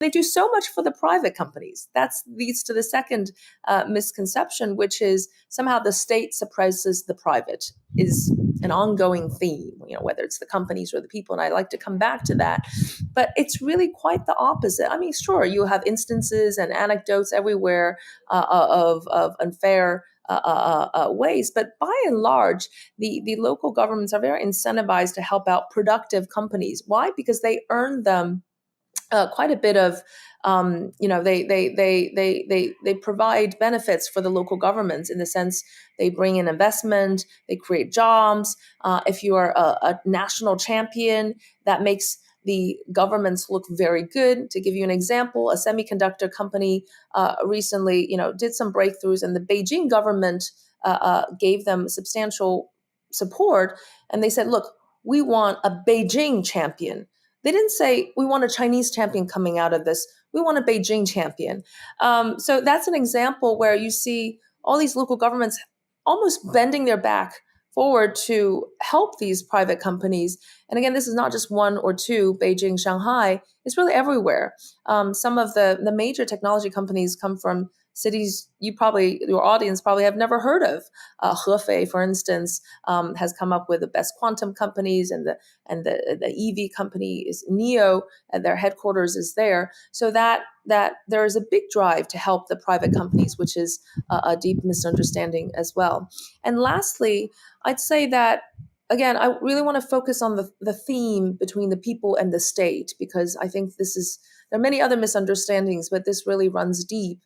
They do so much for the private companies. That leads to the second misconception, which is somehow the state suppresses the private, is an ongoing theme, whether it's the companies or the people. And I like to come back to that. But it's really quite the opposite. I mean, sure, you have instances and anecdotes everywhere of unfair ways. But by and large, the local governments are very incentivized to help out productive companies. Why? Because they earn them quite a bit of they provide benefits for the local governments in the sense they bring in investment, they create jobs. If you are a national champion, that makes the governments look very good. To give you an example, a semiconductor company recently, did some breakthroughs, and the Beijing government gave them substantial support, and they said, "Look, we want a Beijing champion." They didn't say, "We want a Chinese champion coming out of this. We want a Beijing champion." So that's an example where you see all these local governments almost bending their back forward to help these private companies. And again, this is not just one or two, Beijing, Shanghai, it's really everywhere. Some of the major technology companies come from cities your audience probably have never heard of. Hefei, for instance, has come up with the best quantum companies, and the EV company is NEO, and their headquarters is there. So that there is a big drive to help the private companies, which is a deep misunderstanding as well. And lastly, I'd say that, again, I really want to focus on the theme between the people and the state, because I think there are many other misunderstandings, but this really runs deep.